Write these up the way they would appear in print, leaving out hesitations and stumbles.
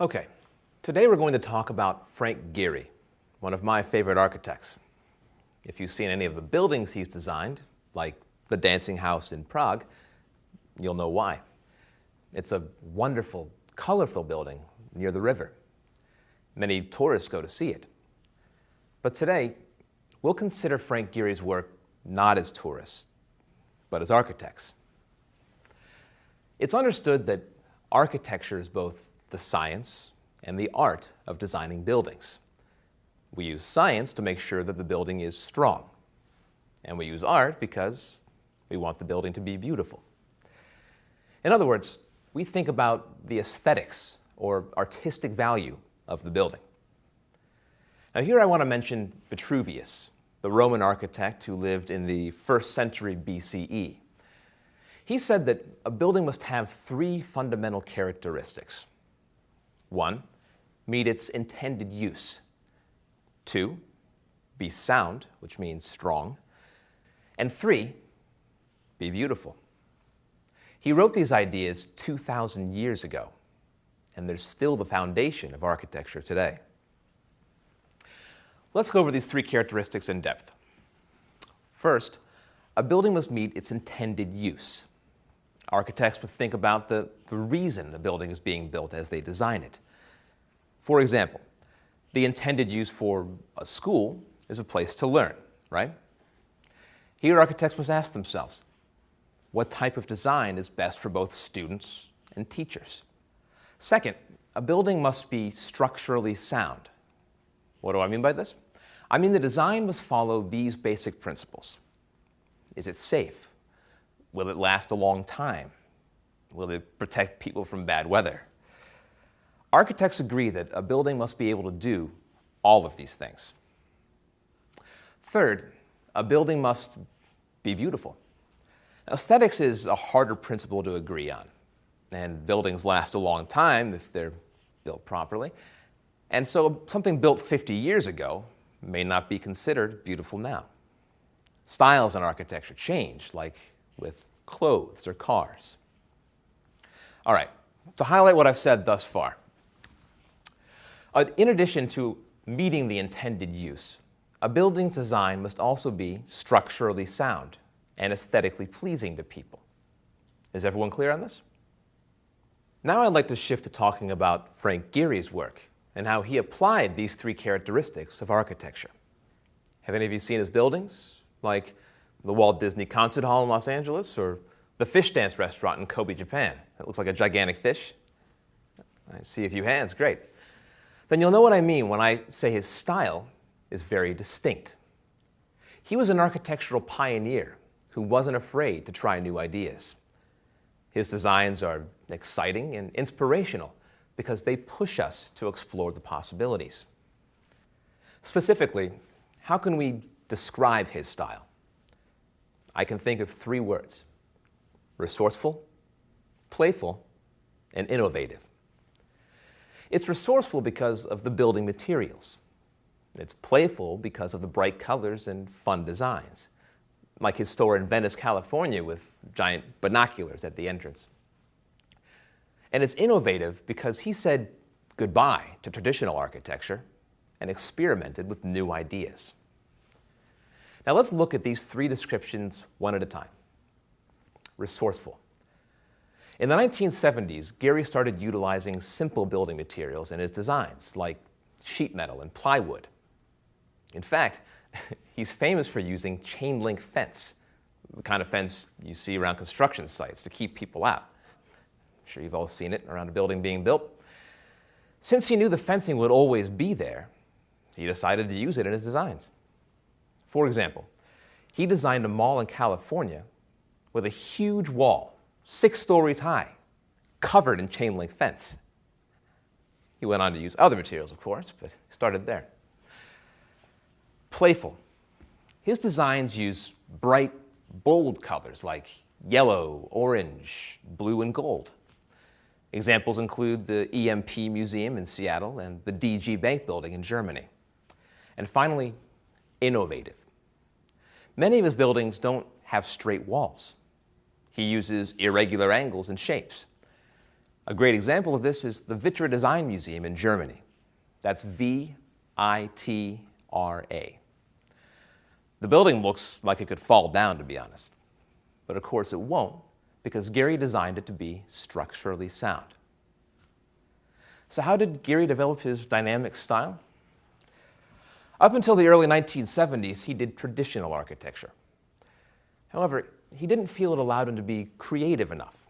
Okay, today we're going to talk about Frank Gehry, one of my favorite architects. If you've seen any of the buildings he's designed, like the Dancing House in Prague, you'll know why. It's a wonderful, colorful building near the river. Many tourists go to see it. But today, we'll consider Frank Gehry's work not as tourists, but as architects. It's understood that architecture is both the science and the art of designing buildings. We use science to make sure that the building is strong. And we use art because we want the building to be beautiful. In other words, we think about the aesthetics or artistic value of the building. Now here I want to mention Vitruvius, the Roman architect who lived in the 1st century BCE. He said that a building must have 3 fundamental characteristics. 1, meet its intended use. 2, be sound, which means strong. And 3, be beautiful. He wrote these ideas 2,000 years ago, and they're still the foundation of architecture today. Let's go over these 3 characteristics in depth. First, a building must meet its intended use. Architects would think about the reason a building is being built as they design it. For example, the intended use for a school is a place to learn, right? Here, architects must ask themselves, what type of design is best for both students and teachers? Second, a building must be structurally sound. What do I mean by this? I mean the design must follow these basic principles. Is it safe? Will it last a long time? Will it protect people from bad weather? Architects agree that a building must be able to do all of these things. Third, a building must be beautiful. Now, aesthetics is a harder principle to agree on, and buildings last a long time if they're built properly. And so something built 50 years ago may not be considered beautiful now. Styles in architecture change, like with clothes or cars. All right, to highlight what I've said thus far, in addition to meeting the intended use, a building's design must also be structurally sound and aesthetically pleasing to people. Is everyone clear on this? Now I'd like to shift to talking about Frank Gehry's work and how he applied these 3 characteristics of architecture. Have any of you seen his buildings, like the Walt Disney Concert Hall in Los Angeles or the Fish Dance Restaurant in Kobe, Japan? That looks like a gigantic fish. I see a few hands, great. Then you'll know what I mean when I say his style is very distinct. He was an architectural pioneer who wasn't afraid to try new ideas. His designs are exciting and inspirational because they push us to explore the possibilities. Specifically, how can we describe his style? I can think of 3 words: resourceful, playful, and innovative. It's resourceful because of the building materials. It's playful because of the bright colors and fun designs, like his store in Venice, California with giant binoculars at the entrance. And it's innovative because he said goodbye to traditional architecture and experimented with new ideas. Now let's look at these 3 descriptions one at a time. Resourceful. In the 1970s, Gehry started utilizing simple building materials in his designs, like sheet metal and plywood. In fact, he's famous for using chain link fence, the kind of fence you see around construction sites to keep people out. I'm sure you've all seen it around a building being built. Since he knew the fencing would always be there, he decided to use it in his designs. For example, he designed a mall in California with a huge wall, 6 stories high, covered in chain link fence. He went on to use other materials, of course, but started there. Playful. His designs use bright, bold colors like yellow, orange, blue, and gold. Examples include the EMP Museum in Seattle and the DG Bank building in Germany. And finally, innovative. Many of his buildings don't have straight walls. He uses irregular angles and shapes. A great example of this is the Vitra Design Museum in Germany. That's V-I-T-R-A. The building looks like it could fall down, to be honest. But of course it won't, because Gehry designed it to be structurally sound. So how did Gehry develop his dynamic style? Up until the early 1970s, he did traditional architecture. However, he didn't feel it allowed him to be creative enough.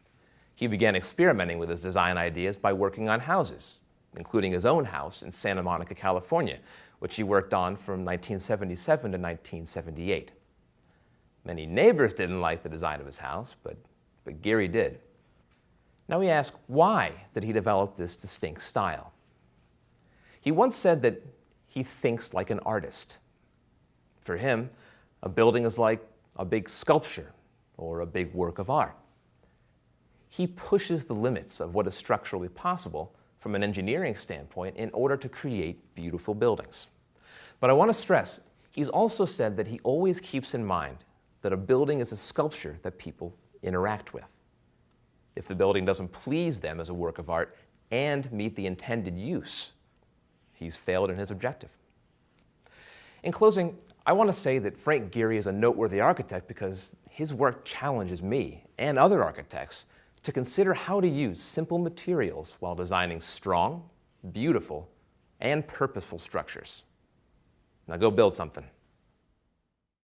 He began experimenting with his design ideas by working on houses, including his own house in Santa Monica, California, which he worked on from 1977 to 1978. Many neighbors didn't like the design of his house, but Gehry did. Now we ask, why did he develop this distinct style? He once said that he thinks like an artist. For him, a building is like a big sculpture or a big work of art. He pushes the limits of what is structurally possible from an engineering standpoint in order to create beautiful buildings. But I want to stress, he's also said that he always keeps in mind that a building is a sculpture that people interact with. If the building doesn't please them as a work of art and meet the intended use, he's failed in his objective. In closing, I want to say that Frank Gehry is a noteworthy architect because his work challenges me and other architects to consider how to use simple materials while designing strong, beautiful, and purposeful structures. Now go build something.